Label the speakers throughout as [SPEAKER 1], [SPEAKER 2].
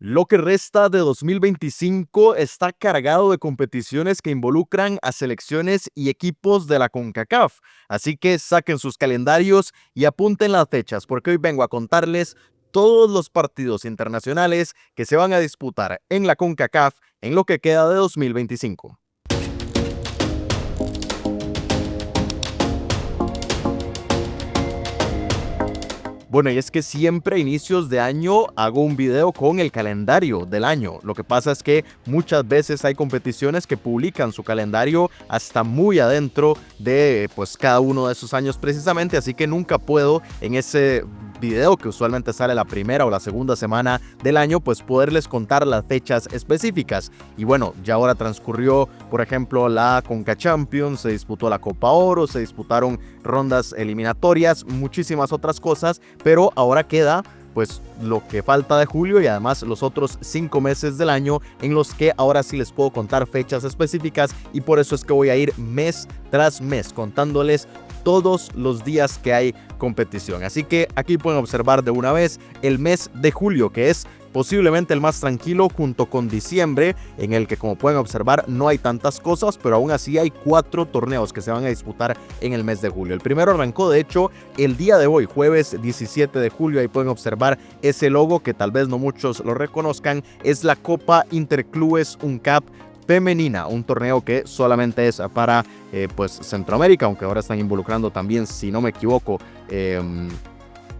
[SPEAKER 1] Lo que resta de 2025 está cargado de competiciones que involucran a selecciones y equipos de la CONCACAF, así que saquen sus calendarios y apunten las fechas, porque hoy vengo a contarles todos los partidos internacionales que se van a disputar en la CONCACAF en lo que queda de 2025. Bueno, y es que siempre a inicios de año hago un video con el calendario del año. Lo que pasa es que muchas veces hay competiciones que publican su calendario hasta muy adentro de cada uno de esos años precisamente, así que nunca puedo en ese video que usualmente sale la primera o la segunda semana del año, pues poderles contar las fechas específicas. Y bueno, ya ahora transcurrió, por ejemplo, la Conca Champions, se disputó la Copa Oro, se disputaron rondas eliminatorias, muchísimas otras cosas, pero ahora queda pues lo que falta de julio y además los otros 5 meses del año en los que ahora sí les puedo contar fechas específicas, y por eso es que voy a ir mes tras mes contándoles todos los días que hay competición. Así que aquí pueden observar de una vez el mes de julio, que es posiblemente el más tranquilo junto con diciembre, en el que, como pueden observar, no hay tantas cosas, pero aún así hay 4 torneos que se van a disputar en el mes de julio. El primero arrancó, de hecho, el día de hoy, jueves 17 de julio. Ahí pueden observar ese logo que tal vez no muchos lo reconozcan. Es la Copa Interclubes UNCAP femenina, un torneo que solamente es para Centroamérica, aunque ahora están involucrando también, si no me equivoco,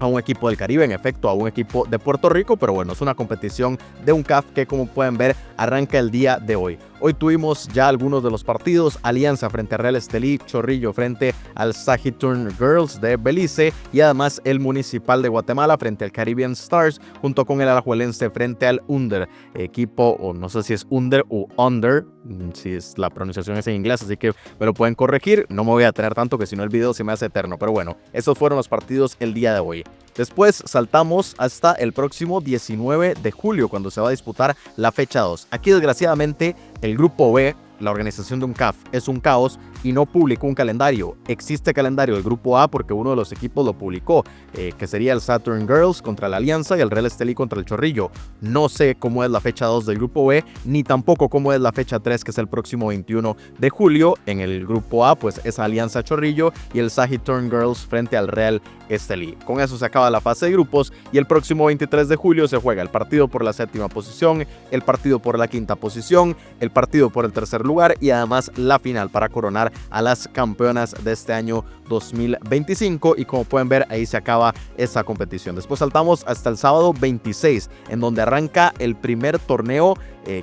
[SPEAKER 1] a un equipo del Caribe, en efecto, a un equipo de Puerto Rico, pero bueno, es una competición de UNCAF que, como pueden ver, arranca el día de hoy. Hoy tuvimos ya algunos de los partidos: Alianza frente a Real Estelí, Chorrillo frente al Sagiturn Girls de Belice y además el Municipal de Guatemala frente al Caribbean Stars, junto con el Alajuelense frente al Under, equipo, o no sé si es Under o Under, si es la pronunciación es en inglés, así que me lo pueden corregir, no me voy a tener tanto que si no el video se me hace eterno, pero bueno, esos fueron los partidos el día de hoy. Después saltamos hasta el próximo 19 de julio, cuando se va a disputar la fecha 2. Aquí, desgraciadamente, el grupo B, la organización de UNCAF, es un caos y no publicó un calendario. Existe calendario del grupo A porque uno de los equipos lo publicó, que sería el Saturn Girls contra la Alianza y el Real Estelí contra el Chorrillo. No sé cómo es la fecha 2 del grupo B, ni tampoco cómo es la fecha 3, que es el próximo 21 de julio. En el grupo A, pues es Alianza Chorrillo y el Sagiturn Girls frente al Real Estelí. Con eso se acaba la fase de grupos y el próximo 23 de julio se juega el partido por la 7ª posición, el partido por la 5ª posición, el partido por el 3er lugar y además la final para coronar a las campeonas de este año 2025, y como pueden ver, ahí se acaba esa competición. Después saltamos hasta el sábado 26, en donde arranca el primer torneo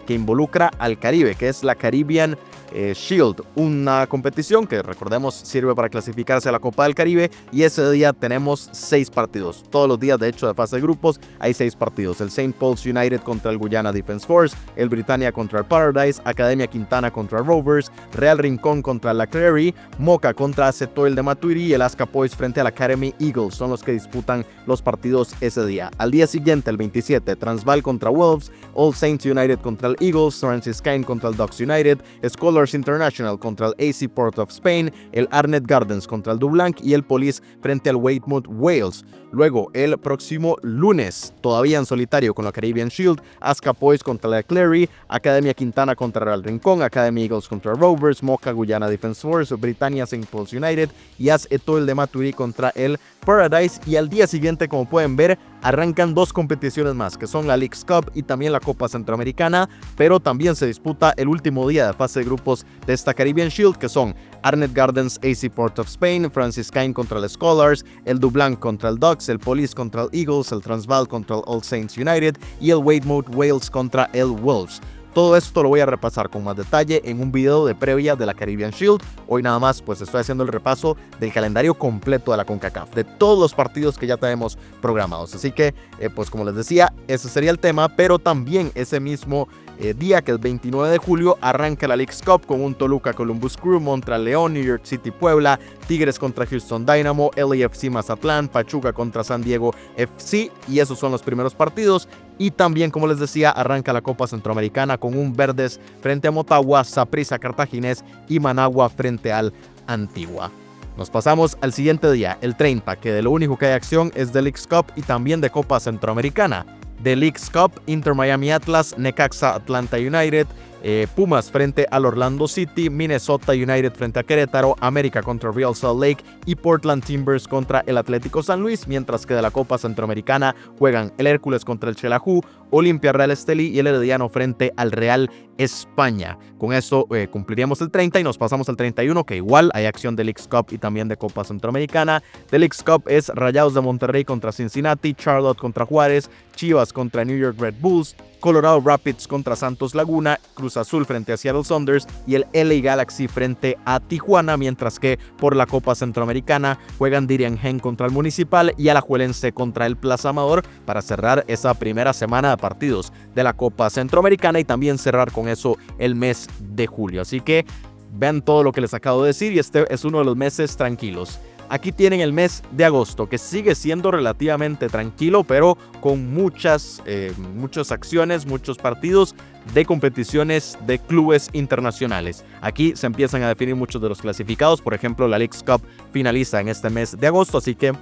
[SPEAKER 1] que involucra al Caribe, que es la Caribbean Shield, una competición que, recordemos, sirve para clasificarse a la Copa del Caribe, y ese día tenemos 6 partidos. Todos los días, de hecho, de fase de grupos hay 6 partidos: el St. Paul's United contra el Guyana Defense Force, el Britannia contra el Paradise, Academia Quintana contra Rovers, Real Rincón contra la Clary, Moca contra Acetoil de Maturí y el Asca Boys frente al Academy Eagles. Son los que disputan los partidos ese día. Al día siguiente, el 27, Transvaal contra Wolves, All Saints United contra el Eagles, Franciscain contra el Ducks United, Scholars International contra el AC Port of Spain, el Arnett Gardens contra el Dublanc y el Police frente al Weymouth Wales. Luego, el próximo lunes, todavía en solitario con la Caribbean Shield, Asca Boys contra la Clary, Academia Quintana contra Real Rincón, Academy Eagles contra Rovers, Moca Guyana Defense Force, Britannia St. Paul's United y AS Etoile de Maturí contra el Paradise. Y al día siguiente, como pueden ver, arrancan 2 competiciones más, que son la Leagues Cup y también la Copa Centroamericana, pero también se disputa el último día de fase de grupos de esta Caribbean Shield, que son Arnett Gardens AC Port of Spain, Franciscain contra el Scholars, el Dublanc contra el Ducks, el Police contra el Eagles, el Transvaal contra el All Saints United y el Weymouth Wales contra el Wolves. Todo esto lo voy a repasar con más detalle en un video de previa de la Caribbean Shield. Hoy nada más pues estoy haciendo el repaso del calendario completo de la CONCACAF, de todos los partidos que ya tenemos programados. Así que pues como les decía, ese sería el tema, pero también ese mismo día, que es 29 de julio, arranca la Leagues Cup con un Toluca Columbus Crew, Montreal León, New York City Puebla, Tigres contra Houston Dynamo, LAFC Mazatlán, Pachuca contra San Diego FC, y esos son los primeros partidos. Y también, como les decía, arranca la Copa Centroamericana con un Verdes frente a Motagua, Saprissa Cartaginés y Managua frente al Antigua. Nos pasamos al siguiente día, el 30, que de lo único que hay acción es de Leagues Cup y también de Copa Centroamericana. The Leagues Cup, Inter Miami Atlas, Necaxa Atlanta United, Pumas frente al Orlando City, Minnesota United frente a Querétaro, América contra Real Salt Lake y Portland Timbers contra el Atlético San Luis, mientras que de la Copa Centroamericana juegan el Hércules contra el Xelajú, Olimpia Real Estelí y el Herediano frente al Real España. Con eso cumpliríamos el 30 y nos pasamos al 31, que igual hay acción de Leagues Cup y también de Copa Centroamericana. The Leagues Cup es Rayados de Monterrey contra Cincinnati, Charlotte contra Juárez, Chivas contra New York Red Bulls, Colorado Rapids contra Santos Laguna, Cruz Azul frente a Seattle Sounders y el LA Galaxy frente a Tijuana, mientras que por la Copa Centroamericana juegan Diriangén contra el Municipal y Alajuelense contra el Plaza Amador para cerrar esa primera semana de partidos de la Copa Centroamericana y también cerrar con eso el mes de julio. Así que vean todo lo que les acabo de decir y este es uno de los meses tranquilos. Aquí tienen el mes de agosto, que sigue siendo relativamente tranquilo, pero con muchas acciones, muchos partidos de competiciones de clubes internacionales. Aquí se empiezan a definir muchos de los clasificados. Por ejemplo, la Leagues Cup finaliza en este mes de agosto, así que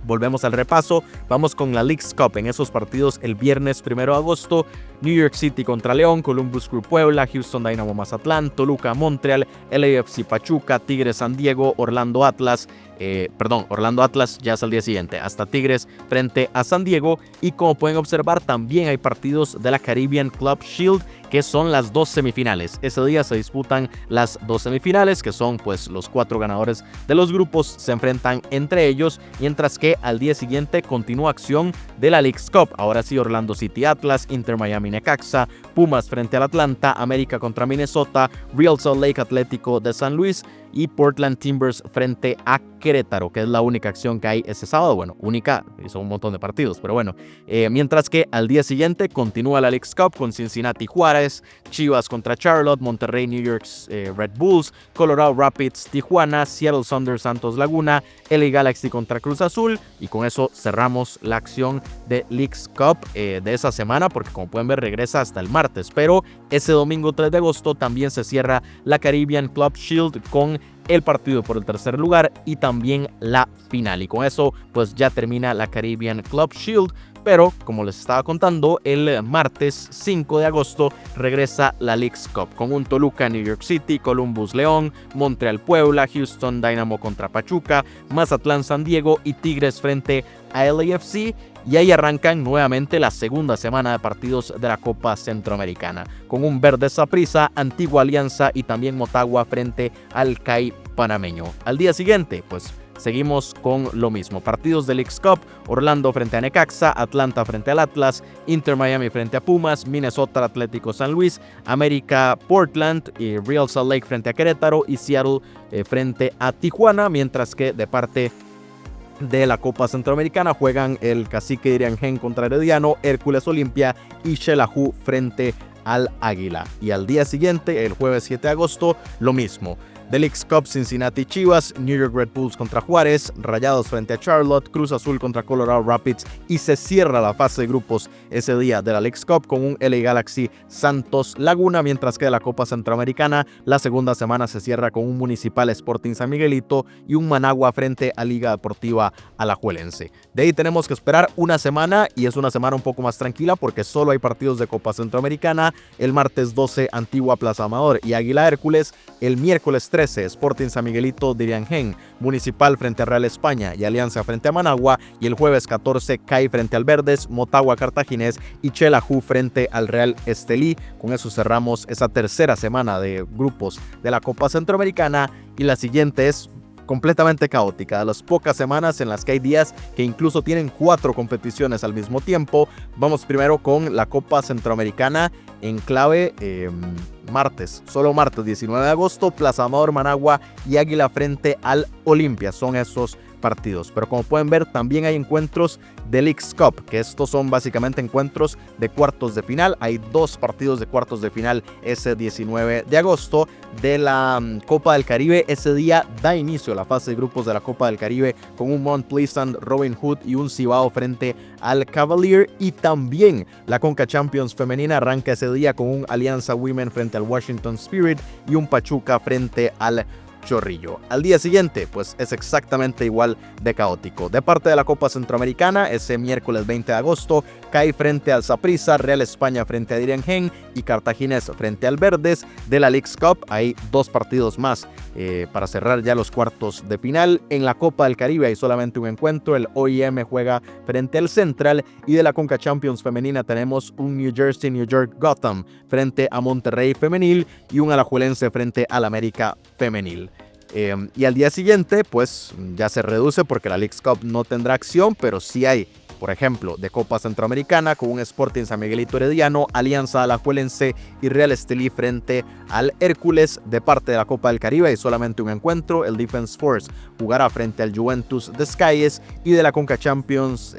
[SPEAKER 1] volvemos al repaso. Vamos con la Leagues Cup en esos partidos el viernes 1 de agosto. New York City contra León, Columbus Crew Puebla, Houston Dynamo Mazatlán, Toluca Montreal, LAFC Pachuca, Tigres San Diego, Orlando Atlas ya es al día siguiente, hasta Tigres frente a San Diego. Y como pueden observar, también hay partidos de la Caribbean Club Shield, que son las 2 semifinales. Ese día se disputan las 2 semifinales, que son pues los 4 ganadores de los grupos se enfrentan entre ellos, mientras que al día siguiente continúa acción de la Leagues Cup. Ahora sí, Orlando City Atlas, Inter Miami Necaxa, Pumas frente al Atlanta, América contra Minnesota, Real Salt Lake Atlético de San Luis y Portland Timbers frente a Querétaro, que es la única acción que hay ese sábado. Bueno, única, son un montón de partidos, pero bueno. Mientras que al día siguiente continúa la Leagues Cup con Cincinnati Juárez, Chivas contra Charlotte, Monterrey New York Red Bulls, Colorado Rapids Tijuana, Seattle Sounders Santos Laguna, LA Galaxy contra Cruz Azul. Y con eso cerramos la acción de Leagues Cup de esa semana, porque como pueden ver regresa hasta el martes, pero ese domingo 3 de agosto también se cierra la Caribbean Club Shield con el partido por el tercer lugar y también la final. Y con eso pues ya termina la Caribbean Club Shield. Pero, como les estaba contando, el martes 5 de agosto regresa la Leagues Cup con un Toluca New York City, Columbus León, Montreal Puebla, Houston Dynamo contra Pachuca, Mazatlán San Diego y Tigres frente a LAFC. Y ahí arrancan nuevamente la segunda semana de partidos de la Copa Centroamericana, con un Verde Saprissa, Antigua Alianza y también Motagua frente al CAI panameño. Al día siguiente, pues seguimos con lo mismo. Partidos de Leagues Cup: Orlando frente a Necaxa, Atlanta frente al Atlas, Inter Miami frente a Pumas, Minnesota Atlético San Luis, América Portland y Real Salt Lake frente a Querétaro y Seattle frente a Tijuana, mientras que de parte de la Copa Centroamericana juegan el Cacique Diriangén contra Herediano, Hércules Olimpia y Xelajú frente al Águila. Y al día siguiente, el jueves 7 de agosto, lo mismo. The Leagues Cup: Cincinnati Chivas, New York Red Bulls contra Juárez, Rayados frente a Charlotte, Cruz Azul contra Colorado Rapids, y se cierra la fase de grupos ese día de la Leagues Cup con un LA Galaxy Santos Laguna, mientras que de la Copa Centroamericana la segunda semana se cierra con un Municipal Sporting San Miguelito y un Managua frente a Liga Deportiva Alajuelense. De ahí tenemos que esperar una semana, y es una semana un poco más tranquila porque solo hay partidos de Copa Centroamericana. El martes 12, Antigua Plaza Amador y Águila Hércules. El miércoles 13, Sporting San Miguelito Diriangén, Municipal frente a Real España y Alianza frente a Managua. Y el jueves 14, CAI frente al Verdes, Motagua Cartaginés y Xelajú frente al Real Estelí. Con eso cerramos esa tercera semana de grupos de la Copa Centroamericana, y la siguiente es completamente caótica, de las pocas semanas en las que hay días que incluso tienen 4 competiciones al mismo tiempo. Vamos primero con la Copa Centroamericana en clave martes, solo martes 19 de agosto, Plaza Amador, Managua y Águila frente al Olimpia, son esos partidos. Pero como pueden ver, también hay encuentros de Leagues Cup, que estos son básicamente encuentros de cuartos de final. Hay 2 partidos de cuartos de final ese 19 de agosto. De la Copa del Caribe, ese día da inicio la fase de grupos de la Copa del Caribe con un Mount Pleasant, Robin Hood y un Cibao frente al Cavalier. Y también la Conca Champions femenina arranca ese día con un Alianza Women frente al Washington Spirit y un Pachuca frente al chorrillo. Al día siguiente, pues es exactamente igual de caótico. De parte de la Copa Centroamericana, ese miércoles 20 de agosto, CAI frente al Saprissa, Real España frente a Dirigen y Cartaginés frente al Verdes. De la Leagues Cup hay 2 partidos más para cerrar ya los cuartos de final. En la Copa del Caribe hay solamente un encuentro, el OIM juega frente al Central, y de la Conca Champions femenina tenemos un New Jersey New York Gotham frente a Monterrey femenil y un alajuelense frente al América femenil. Y al día siguiente pues ya se reduce porque la Leagues Cup no tendrá acción, pero sí hay, por ejemplo, de Copa Centroamericana con un Sporting San Miguelito Herediano, Alianza Alajuelense y Real Estelí frente al Hércules. De parte de la Copa del Caribe hay solamente un encuentro, el Defense Force jugará frente al Juventus de Escayes, y de la Conca Champions,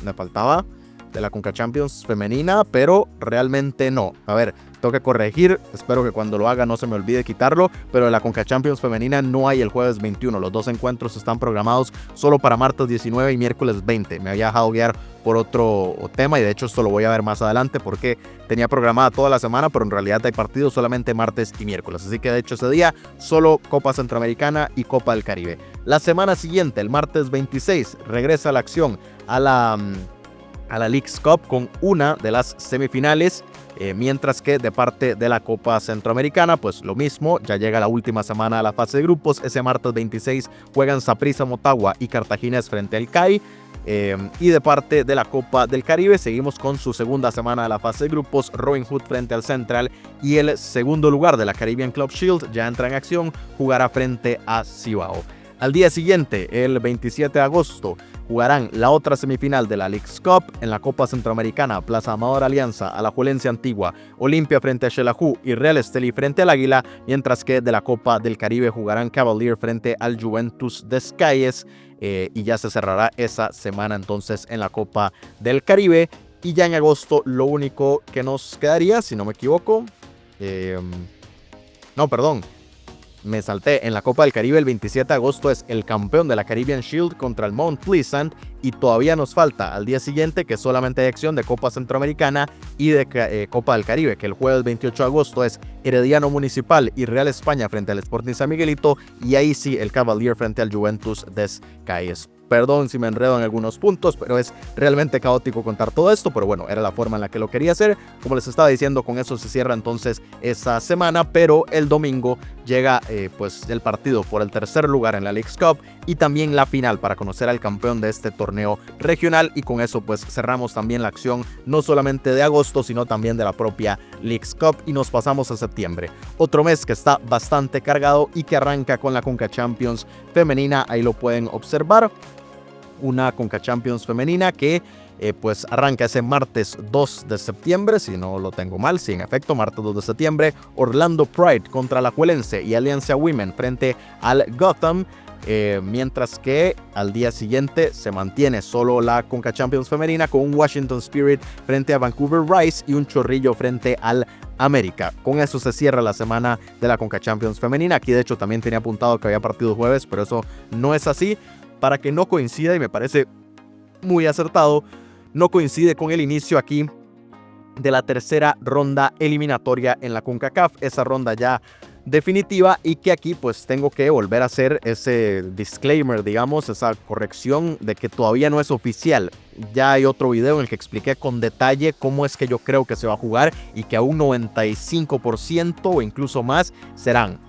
[SPEAKER 1] me faltaba, de la Conca Champions femenina, pero realmente no. A ver, tengo que corregir, espero que cuando lo haga no se me olvide quitarlo, pero de la Conca Champions femenina no hay el jueves 21, los 2 encuentros están programados solo para martes 19 y miércoles 20. Me había dejado guiar por otro tema y de hecho esto lo voy a ver más adelante porque tenía programada toda la semana, pero en realidad hay partidos solamente martes y miércoles, así que de hecho ese día solo Copa Centroamericana y Copa del Caribe. La semana siguiente, el martes 26, regresa la acción a la Leagues Cup con una de las semifinales, mientras que de parte de la Copa Centroamericana, pues lo mismo, ya llega la última semana de la fase de grupos. Ese martes 26 juegan Saprissa Motagua y Cartaginés frente al CAI. Y de parte de la Copa del Caribe seguimos con su segunda semana de la fase de grupos, Robin Hood frente al Central, y el segundo lugar de la Caribbean Club Shield ya entra en acción, jugará frente a Cibao. Al día siguiente, el 27 de agosto, jugarán la otra semifinal de la Leagues Cup. En la Copa Centroamericana, Plaza Amador Alianza, Alajuelense Antigua, Olimpia frente a Xelajú y Real Estelí frente al Águila, mientras que de la Copa del Caribe jugarán Cavalier frente al Juventus de Escayes, y ya se cerrará esa semana entonces en la Copa del Caribe. Y ya en agosto lo único que nos quedaría, si no me equivoco, me salté. En la Copa del Caribe el 27 de agosto es el campeón de la Caribbean Shield contra el Mount Pleasant, y todavía nos falta al día siguiente que solamente hay acción de Copa Centroamericana y de Copa del Caribe, que el jueves 28 de agosto es Herediano Municipal y Real España frente al Sporting San Miguelito, y ahí sí el Cavalier frente al Juventus de Escayes. Perdón si me enredo en algunos puntos, pero es realmente caótico contar todo esto, pero bueno, era la forma en la que lo quería hacer. Como les estaba diciendo, con eso se cierra entonces esa semana, pero el domingo llega pues el partido por el tercer lugar en la Leagues Cup y también la final para conocer al campeón de este torneo regional, y con eso pues cerramos también la acción no solamente de agosto, sino también de la propia Leagues Cup, y nos pasamos a septiembre. Otro mes que está bastante cargado y que arranca con la Conca Champions femenina, ahí lo pueden observar. Una Conca Champions femenina que pues arranca ese martes 2 de septiembre, si no lo tengo mal, sí, en efecto, martes 2 de septiembre, Orlando Pride contra Alajuelense y Alianza Women frente al Gotham, mientras que al día siguiente se mantiene solo la Conca Champions femenina con un Washington Spirit frente a Vancouver Rice y un Chorrillo frente al América. Con eso se cierra la semana de la Conca Champions femenina. Aquí de hecho también tenía apuntado que había partido jueves, pero eso no es así, para que no coincida, y me parece muy acertado, no coincide con el inicio aquí de la tercera ronda eliminatoria en la CONCACAF, esa ronda ya definitiva, y que aquí pues tengo que volver a hacer ese disclaimer, digamos, esa corrección de que todavía no es oficial. Ya hay otro video en el que expliqué con detalle cómo es que yo creo que se va a jugar, y que a un 95% o incluso más serán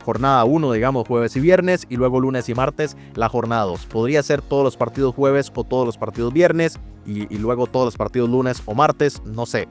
[SPEAKER 1] jornada 1, digamos, jueves y viernes, y luego lunes y martes la jornada 2. Podría ser todos los partidos jueves o todos los partidos viernes, y luego todos los partidos lunes o martes, no sé,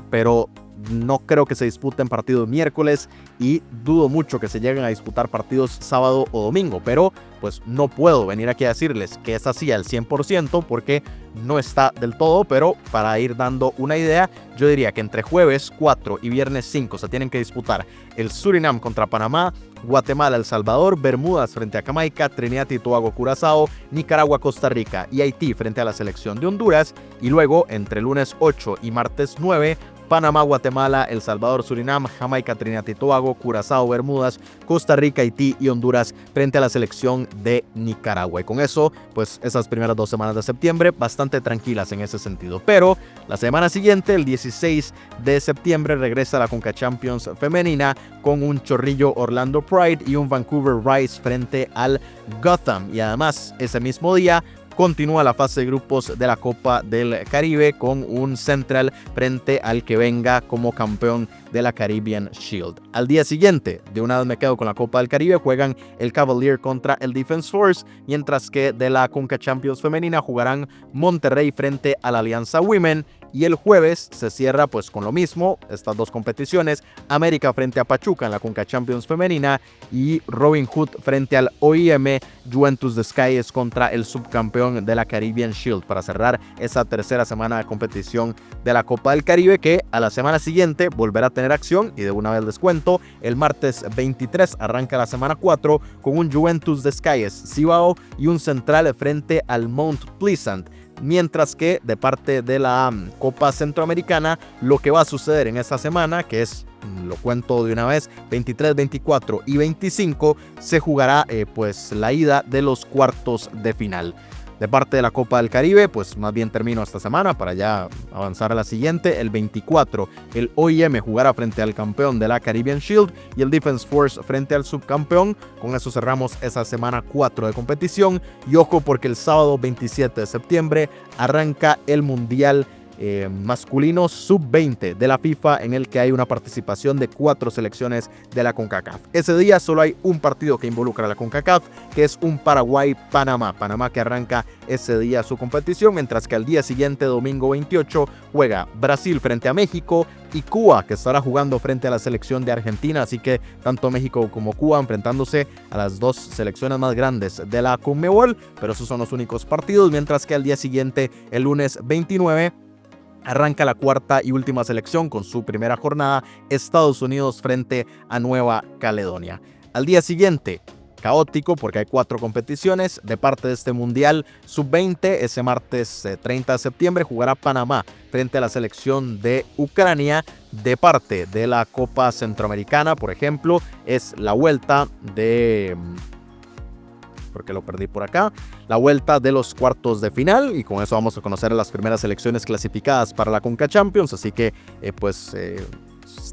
[SPEAKER 1] pero no creo que se disputen partidos miércoles, y dudo mucho que se lleguen a disputar partidos sábado o domingo, pero pues no puedo venir aquí a decirles que es así al 100% porque no está del todo, pero para ir dando una idea, yo diría que entre jueves 4 y viernes 5 se tienen que disputar el Surinam contra Panamá, Guatemala, El Salvador, Bermudas frente a Jamaica, Trinidad y Tobago, Curazao, Nicaragua, Costa Rica y Haití frente a la selección de Honduras, y luego entre lunes 8 y martes 9, Panamá, Guatemala, El Salvador, Surinam, Jamaica, Trinidad y Tobago, Curazao, Bermudas, Costa Rica, Haití y Honduras frente a la selección de Nicaragua. Y con eso, pues esas primeras 2 semanas de septiembre bastante tranquilas en ese sentido. Pero la semana siguiente, el 16 de septiembre, regresa la Conca Champions femenina con un Chorrillo Orlando Pride y un Vancouver Rice frente al Gotham. Y además, ese mismo día continúa la fase de grupos de la Copa del Caribe con un Central frente al que venga como campeón de la Caribbean Shield. Al día siguiente, de una vez me quedo con la Copa del Caribe, juegan el Cavalier contra el Defense Force, mientras que de la Conca Champions femenina jugarán Monterrey frente a la Alianza Women. Y el jueves se cierra pues con lo mismo, estas 2 competiciones, América frente a Pachuca en la Conca Champions femenina y Robin Hood frente al OIM Juventus de Skies contra el subcampeón de la Caribbean Shield para cerrar esa tercera semana de competición de la Copa del Caribe, que a la semana siguiente volverá a tener acción. Y de una vez les cuento, el martes 23 arranca la semana 4 con un Juventus de Skies Cibao y un Central frente al Mount Pleasant. Mientras que de parte de la Copa Centroamericana, lo que va a suceder en esta semana, que es, lo cuento de una vez, 23, 24 y 25, se jugará pues la ida de los cuartos de final. De parte de la Copa del Caribe, pues más bien termino esta semana para ya avanzar a la siguiente. El 24, el OIM jugará frente al campeón de la Caribbean Shield y el Defense Force frente al subcampeón. Con eso cerramos esa semana 4 de competición. Y ojo, porque el sábado 27 de septiembre arranca el Mundial masculino sub-20 de la FIFA, en el que hay una participación de 4 selecciones de la CONCACAF. Ese día solo hay un partido que involucra a la CONCACAF, que es un Paraguay-Panamá. Panamá que arranca ese día su competición, mientras que al día siguiente, domingo 28, juega Brasil frente a México y Cuba, que estará jugando frente a la selección de Argentina. Así que tanto México como Cuba enfrentándose a las 2 selecciones más grandes de la CONMEBOL, pero esos son los únicos partidos, mientras que al día siguiente, el lunes 29, arranca la cuarta y última selección con su primera jornada, Estados Unidos frente a Nueva Caledonia. Al día siguiente, caótico porque hay 4 competiciones de parte de este Mundial Sub-20. Ese martes 30 de septiembre jugará Panamá frente a la selección de Ucrania. De parte de la Copa Centroamericana, por ejemplo, es la vuelta de... porque lo perdí por acá, la vuelta de los cuartos de final, y con eso vamos a conocer las primeras selecciones clasificadas para la Conca Champions. Así que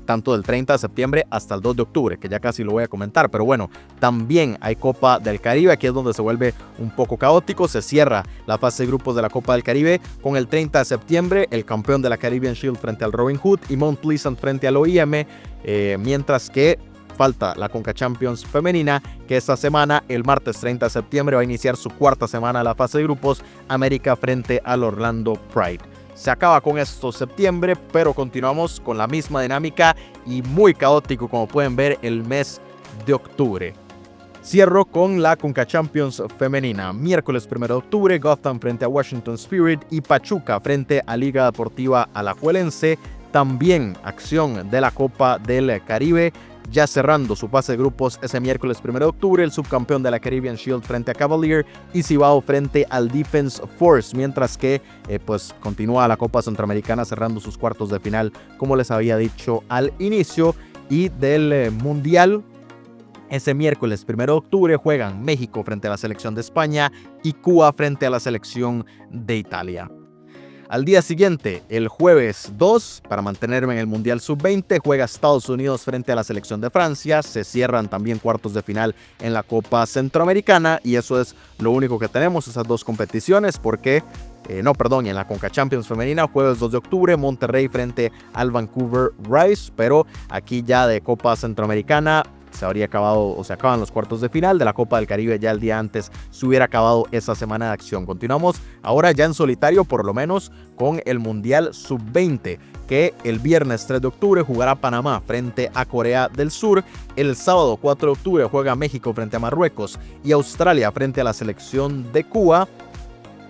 [SPEAKER 1] tanto del 30 de septiembre hasta el 2 de octubre, que ya casi lo voy a comentar. Pero bueno, también hay Copa del Caribe, aquí es donde se vuelve un poco caótico. Se cierra la fase de grupos de la Copa del Caribe con el 30 de septiembre, el campeón de la Caribbean Shield frente al Robin Hood y Mount Pleasant frente al OIM, mientras que falta la Conca Champions femenina, que esta semana, el martes 30 de septiembre, va a iniciar su cuarta semana de la fase de grupos, América frente al Orlando Pride. Se acaba con esto septiembre, pero continuamos con la misma dinámica y muy caótico, como pueden ver, el mes de octubre. Cierro con la Conca Champions femenina. Miércoles 1 de octubre, Gotham frente a Washington Spirit y Pachuca frente a Liga Deportiva Alajuelense. También acción de la Copa del Caribe, ya cerrando su fase de grupos ese miércoles 1 de octubre, el subcampeón de la Caribbean Shield frente a Cavalier y Cibao frente al Defense Force, mientras que continúa la Copa Centroamericana cerrando sus cuartos de final, como les había dicho al inicio. Y del Mundial, ese miércoles 1 de octubre juegan México frente a la selección de España y Cuba frente a la selección de Italia. Al día siguiente, el jueves 2, para mantenerme en el Mundial Sub-20, juega Estados Unidos frente a la selección de Francia. Se cierran también cuartos de final en la Copa Centroamericana y eso es lo único que tenemos, esas 2 competiciones, porque... en la Conca Champions femenina, jueves 2 de octubre, Monterrey frente al Vancouver Rice, pero aquí ya de Copa Centroamericana se habría acabado, o se acaban los cuartos de final. De la Copa del Caribe ya el día antes se hubiera acabado esa semana de acción. Continuamos ahora ya en solitario, por lo menos con el Mundial Sub-20, que el viernes 3 de octubre jugará Panamá frente a Corea del Sur. El sábado 4 de octubre juega México frente a Marruecos y Australia frente a la selección de Cuba.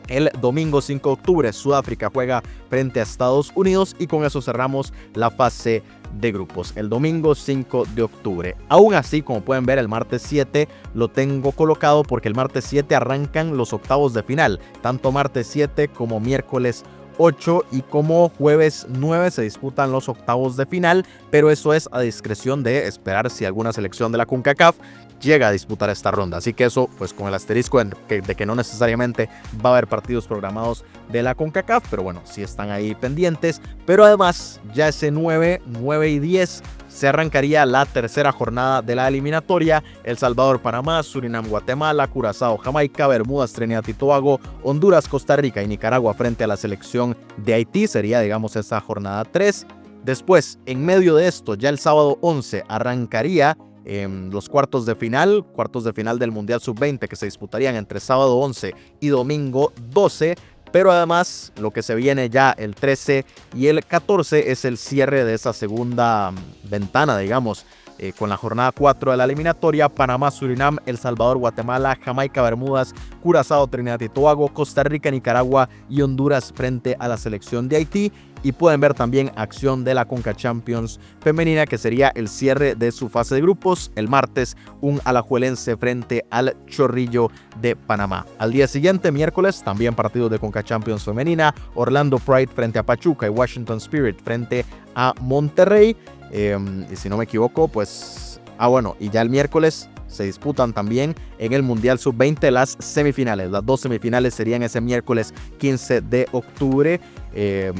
[SPEAKER 1] El domingo 5 de octubre, Sudáfrica juega frente a Estados Unidos y con eso cerramos la fase de grupos. El domingo 5 de octubre. Aún así, como pueden ver, el martes 7 lo tengo colocado porque el martes 7 arrancan los octavos de final. Tanto martes 7 como miércoles 8 y como jueves 9 se disputan los octavos de final, pero eso es a discreción de esperar si alguna selección de la CONCACAF llega a disputar esta ronda. Así que eso, pues con el asterisco de que no necesariamente va a haber partidos programados de la CONCACAF, pero bueno, sí están ahí pendientes. Pero además, ya ese 9 y 10 se arrancaría la tercera jornada de la eliminatoria. El Salvador, Panamá, Surinam, Guatemala, Curazao, Jamaica, Bermudas, Trinidad y Tobago, Honduras, Costa Rica y Nicaragua frente a la selección de Haití. Sería, digamos, esta jornada 3. Después, en medio de esto, ya el sábado 11 arrancaría los cuartos de final del Mundial Sub-20 que se disputarían entre sábado 11 y domingo 12. Pero además, lo que se viene ya el 13 y el 14 es el cierre de esa segunda ventana, digamos, con la jornada 4 de la eliminatoria. Panamá, Surinam, El Salvador, Guatemala, Jamaica, Bermudas, Curazao, Trinidad y Tobago, Costa Rica, Nicaragua y Honduras frente a la selección de Haití. Y pueden ver también acción de la Conca Champions femenina, que sería el cierre de su fase de grupos. El martes, un alajuelense frente al Chorrillo de Panamá. Al día siguiente, miércoles, también partidos de Conca Champions femenina. Orlando Pride frente a Pachuca y Washington Spirit frente a Monterrey. Y si no me equivoco, pues... y ya el miércoles se disputan también en el Mundial Sub-20 las semifinales. Las dos semifinales serían ese miércoles 15 de octubre.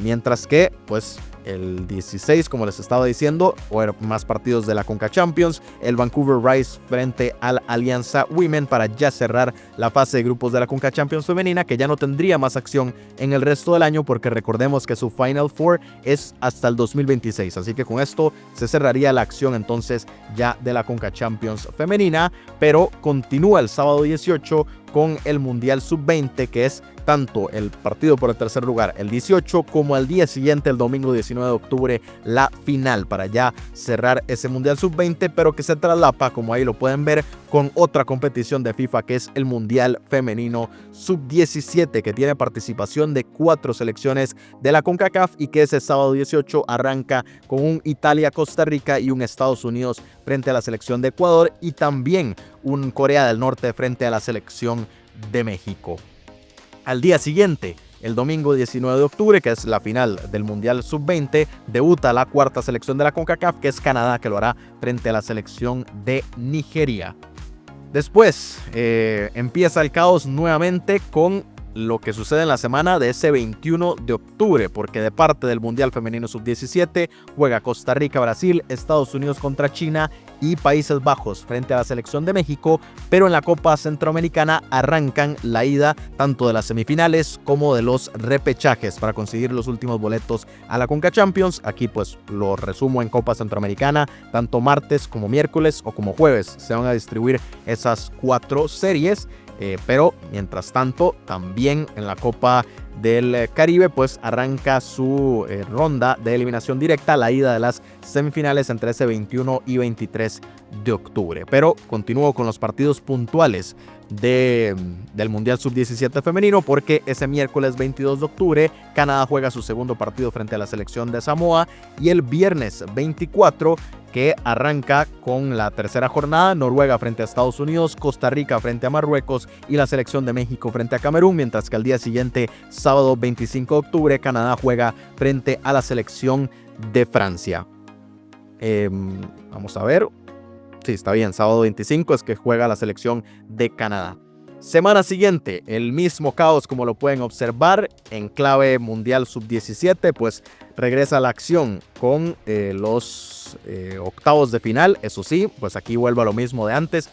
[SPEAKER 1] Mientras que, pues, el 16, como les estaba diciendo, más partidos de la Conca Champions. El Vancouver Rise frente al Alianza Women para ya cerrar la fase de grupos de la Conca Champions femenina, que ya no tendría más acción en el resto del año, porque recordemos que su Final Four es hasta el 2026. Así que con esto se cerraría la acción entonces ya de la Conca Champions femenina, pero continúa el sábado 18 con el Mundial Sub-20, que es tanto el partido por el tercer lugar el 18 como al día siguiente, el domingo 19 de octubre, la final para ya cerrar ese Mundial Sub-20, pero que se traslapa, como ahí lo pueden ver, con otra competición de FIFA que es el Mundial Femenino Sub-17, que tiene participación de 4 selecciones de la CONCACAF y que ese sábado 18 arranca con un Italia-Costa Rica y un Estados Unidos frente a la selección de Ecuador y también un Corea del Norte frente a la selección de México. Al día siguiente, el domingo 19 de octubre, que es la final del Mundial Sub-20, debuta la cuarta selección de la CONCACAF, que es Canadá, que lo hará frente a la selección de Nigeria. Después empieza el caos nuevamente con lo que sucede en la semana de ese 21 de octubre, porque de parte del Mundial Femenino Sub-17 juega Costa Rica, Brasil, Estados Unidos contra China y Países Bajos frente a la selección de México, pero en la Copa Centroamericana arrancan la ida tanto de las semifinales como de los repechajes para conseguir los últimos boletos a la Conca Champions. Aquí pues lo resumo en Copa Centroamericana, tanto martes como miércoles o como jueves se van a distribuir esas 4 series. Pero mientras tanto, también en la Copa del Caribe, pues arranca su ronda de eliminación directa, la ida de las semifinales entre ese 21 y 23 de octubre. Pero continúo con los partidos puntuales del Mundial Sub-17 femenino, porque ese miércoles 22 de octubre Canadá juega su segundo partido frente a la selección de Samoa, y el viernes 24, que arranca con la tercera jornada, Noruega frente a Estados Unidos, Costa Rica frente a Marruecos y la selección de México frente a Camerún, mientras que al día siguiente, sábado 25 de octubre, Canadá juega frente a la selección de Francia. Vamos a ver. Sí, está bien, sábado 25 es que juega la selección de Canadá. Semana siguiente, el mismo caos como lo pueden observar en clave Mundial Sub-17, pues regresa la acción con los octavos de final. Eso sí, pues aquí vuelvo a lo mismo de antes.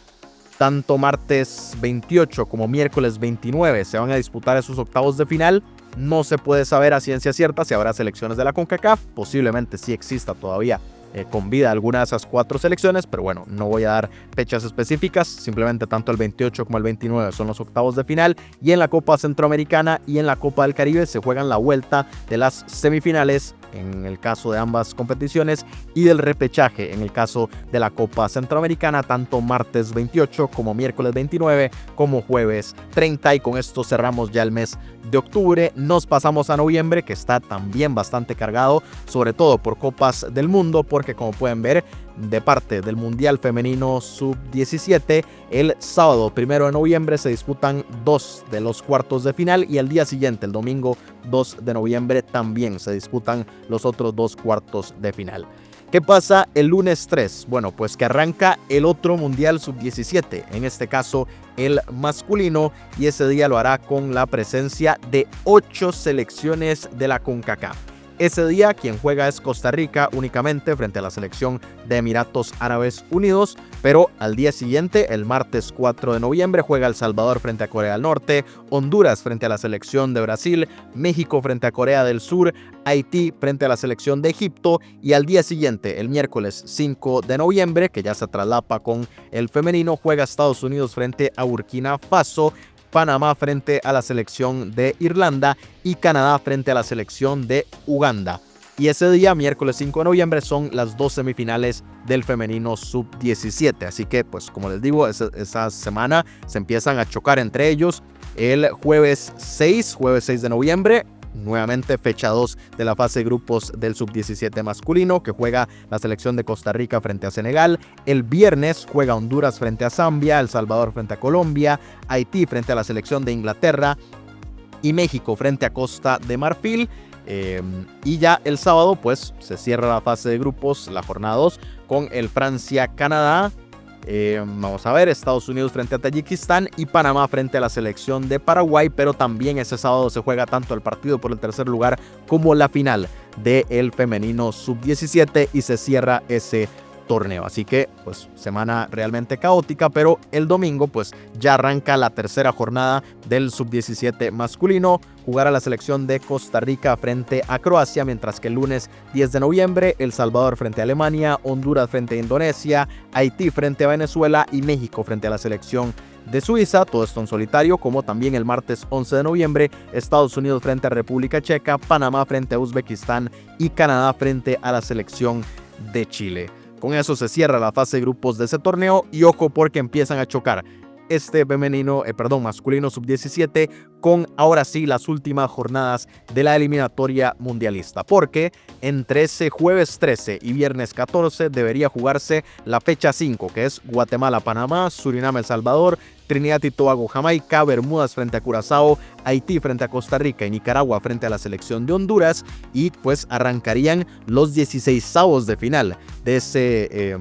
[SPEAKER 1] Tanto martes 28 como miércoles 29 se van a disputar esos octavos de final. No se puede saber a ciencia cierta si habrá selecciones de la CONCACAF. Posiblemente sí exista todavía con vida alguna de esas 4 selecciones, pero bueno, no voy a dar fechas específicas, simplemente tanto el 28 como el 29 son los octavos de final, y en la Copa Centroamericana y en la Copa del Caribe se juegan la vuelta de las semifinales en el caso de ambas competiciones y del repechaje en el caso de la Copa Centroamericana, tanto martes 28 como miércoles 29 como jueves 30, y con esto cerramos ya el mes de octubre. Nos pasamos a noviembre, que está también bastante cargado, sobre todo por Copas del Mundo, porque como pueden ver, de parte del Mundial Femenino Sub-17, el sábado 1 de noviembre se disputan 2 de los cuartos de final y el día siguiente, el domingo 2 de noviembre, también se disputan los otros 2 cuartos de final. ¿Qué pasa el lunes 3? Bueno, pues que arranca el otro Mundial Sub-17, en este caso el masculino, y ese día lo hará con la presencia de 8 selecciones de la CONCACAF. Ese día quien juega es Costa Rica únicamente frente a la selección de Emiratos Árabes Unidos, pero al día siguiente, el martes 4 de noviembre, juega El Salvador frente a Corea del Norte, Honduras frente a la selección de Brasil, México frente a Corea del Sur, Haití frente a la selección de Egipto, y al día siguiente, el miércoles 5 de noviembre, que ya se traslapa con el femenino, juega Estados Unidos frente a Burkina Faso, Panamá frente a la selección de Irlanda y Canadá frente a la selección de Uganda. Y ese día, miércoles 5 de noviembre, son las 2 semifinales del femenino sub-17. Así que, pues como les digo, esa semana se empiezan a chocar entre ellos. El jueves 6 de noviembre, nuevamente fecha 2 de la fase de grupos del sub-17 masculino, que juega la selección de Costa Rica frente a Senegal. El viernes juega Honduras frente a Zambia, El Salvador frente a Colombia, Haití frente a la selección de Inglaterra y México frente a Costa de Marfil. Y ya el sábado pues se cierra la fase de grupos, la jornada 2, con el Francia-Canadá. Vamos a ver, Estados Unidos frente a Tayikistán y Panamá frente a la selección de Paraguay, pero también ese sábado se juega tanto el partido por el tercer lugar como la final del femenino sub-17 y se cierra ese torneo. Así que pues semana realmente caótica, pero el domingo pues ya arranca la tercera jornada del sub-17 masculino. Jugará la selección de Costa Rica frente a Croacia, mientras que el lunes 10 de noviembre El Salvador frente a Alemania, Honduras frente a Indonesia, Haití frente a Venezuela y México frente a la selección de Suiza, todo esto en solitario, como también el martes 11 de noviembre Estados Unidos frente a República Checa, Panamá frente a Uzbekistán y Canadá frente a la selección de Chile. Con eso se cierra la fase de grupos de ese torneo y ojo porque empiezan a chocar este masculino sub-17 con ahora sí las últimas jornadas de la eliminatoria mundialista, porque entre ese jueves 13 y viernes 14 debería jugarse la fecha 5, que es Guatemala-Panamá, Surinam-El Salvador, Trinidad y Tobago, Jamaica, Bermudas frente a Curazao, Haití frente a Costa Rica y Nicaragua frente a la selección de Honduras, y pues arrancarían los 16avos de final de ese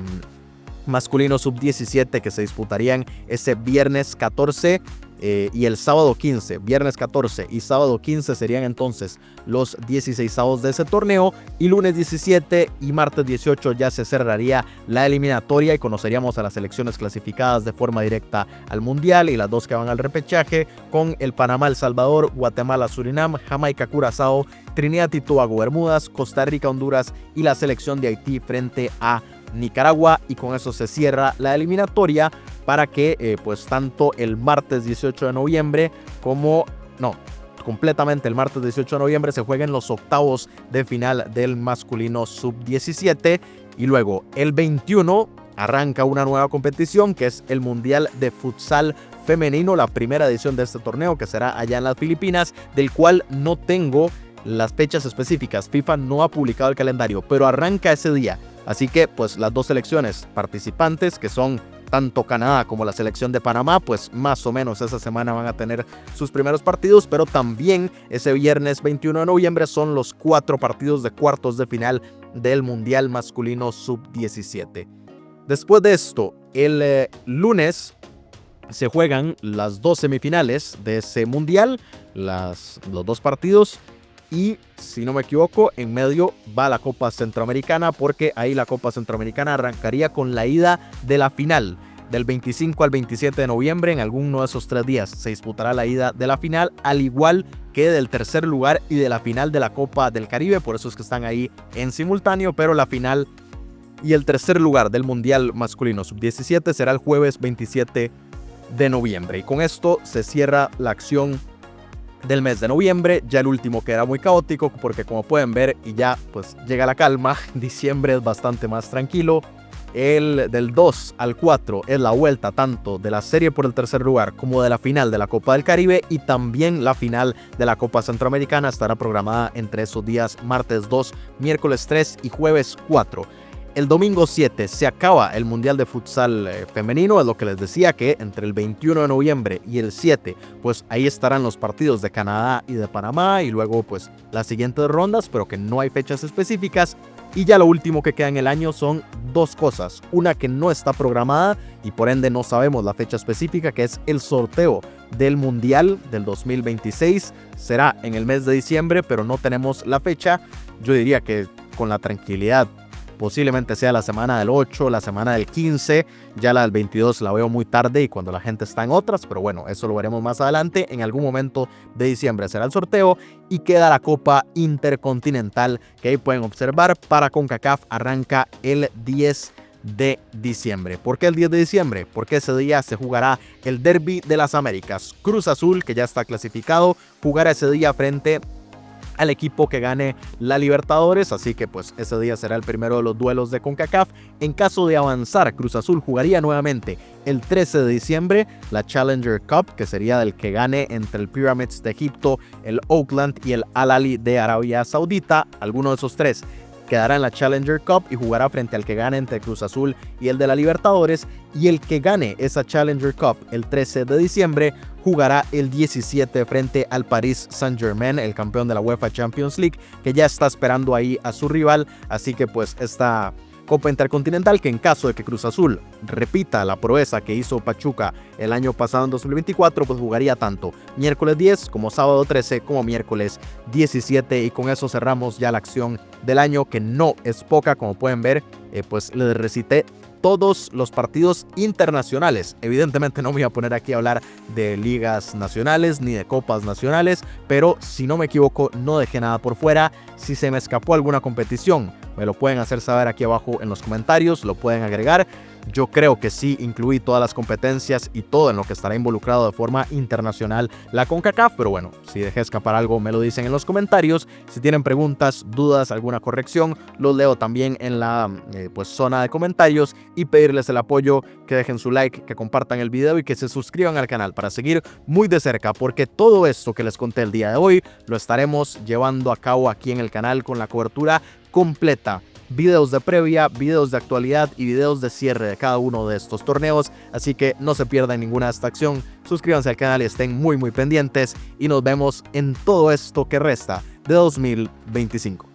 [SPEAKER 1] masculino sub-17 que se disputarían ese viernes 14 y el sábado 15. Viernes 14 y sábado 15 serían entonces los 16avos de ese torneo, y lunes 17 y martes 18 ya se cerraría la eliminatoria y conoceríamos a las selecciones clasificadas de forma directa al mundial y las 2 que van al repechaje, con el Panamá, El Salvador, Guatemala, Surinam, Jamaica, Curazao, Trinidad y Tobago, Bermudas, Costa Rica, Honduras y la selección de Haití frente a Nicaragua. Y con eso se cierra la eliminatoria para que pues tanto el martes 18 de noviembre completamente el martes 18 de noviembre se jueguen los octavos de final del masculino sub-17, y luego el 21 arranca una nueva competición que es el Mundial de Futsal Femenino, la primera edición de este torneo que será allá en las Filipinas, del cual no tengo las fechas específicas. FIFA no ha publicado el calendario, pero arranca ese día. Así que pues las 2 selecciones participantes, que son tanto Canadá como la selección de Panamá, pues más o menos esa semana van a tener sus primeros partidos, pero también ese viernes 21 de noviembre son los 4 partidos de cuartos de final del Mundial Masculino Sub-17. Después de esto, el lunes se juegan las 2 semifinales de ese Mundial, los 2 partidos. Y si no me equivoco, en medio va la Copa Centroamericana, porque ahí la Copa Centroamericana arrancaría con la ida de la final. Del 25 al 27 de noviembre, en alguno de esos 3 días, se disputará la ida de la final, al igual que del tercer lugar y de la final de la Copa del Caribe. Por eso es que están ahí en simultáneo, pero la final y el tercer lugar del Mundial Masculino Sub-17 será el jueves 27 de noviembre. Y con esto se cierra la acción del mes de noviembre. Ya el último queda muy caótico porque, como pueden ver, y ya pues llega la calma, diciembre es bastante más tranquilo. El del 2 al 4 es la vuelta tanto de la serie por el tercer lugar como de la final de la Copa del Caribe, y también la final de la Copa Centroamericana estará programada entre esos días martes 2, miércoles 3 y jueves 4. El domingo 7 se acaba el Mundial de Futsal femenino, es lo que les decía, que entre el 21 de noviembre y el 7, pues ahí estarán los partidos de Canadá y de Panamá y luego pues las siguientes rondas, pero que no hay fechas específicas. Y ya lo último que queda en el año son dos cosas, una que no está programada y por ende no sabemos la fecha específica, que es el sorteo del Mundial del 2026. Será en el mes de diciembre, pero no tenemos la fecha. Yo diría que con la tranquilidad posiblemente sea la semana del 8, la semana del 15, ya la del 22 la veo muy tarde y cuando la gente está en otras, pero bueno, eso lo veremos más adelante. En algún momento de diciembre será el sorteo y queda la Copa Intercontinental que ahí pueden observar para CONCACAF, arranca el 10 de diciembre. ¿Por qué el 10 de diciembre? Porque ese día se jugará el Derby de las Américas. Cruz Azul, que ya está clasificado, jugará ese día frente al equipo que gane la Libertadores, así que pues ese día será el primero de los duelos de CONCACAF. En caso de avanzar, Cruz Azul jugaría nuevamente el 13 de diciembre la Challenger Cup, que sería del que gane entre el Pyramids de Egipto, el Oakland y el Al Ahly de Arabia Saudita. Alguno de esos tres quedará en la Challenger Cup y jugará frente al que gane entre Cruz Azul y el de la Libertadores, y el que gane esa Challenger Cup el 13 de diciembre jugará el 17 frente al Paris Saint-Germain, el campeón de la UEFA Champions League, que ya está esperando ahí a su rival. Así que pues esta Copa Intercontinental, que en caso de que Cruz Azul repita la proeza que hizo Pachuca el año pasado en 2024, pues jugaría tanto miércoles 10 como sábado 13 como miércoles 17, y con eso cerramos ya la acción del año, que no es poca. Como pueden ver, pues les recité todos los partidos internacionales. Evidentemente no me voy a poner aquí a hablar de ligas nacionales ni de copas nacionales, pero si no me equivoco no dejé nada por fuera. Si se me escapó alguna competición, me lo pueden hacer saber aquí abajo en los comentarios, lo pueden agregar. Yo creo que sí incluí todas las competencias y todo en lo que estará involucrado de forma internacional la CONCACAF, pero bueno, si dejé escapar algo me lo dicen en los comentarios. Si tienen preguntas, dudas, alguna corrección, los leo también en la pues zona de comentarios, y pedirles el apoyo, que dejen su like, que compartan el video y que se suscriban al canal para seguir muy de cerca, porque todo esto que les conté el día de hoy lo estaremos llevando a cabo aquí en el canal con la cobertura completa. Videos de previa, videos de actualidad y videos de cierre de cada uno de estos torneos, así que no se pierdan ninguna de esta acción. Suscríbanse al canal y estén muy pendientes, y nos vemos en todo esto que resta de 2025.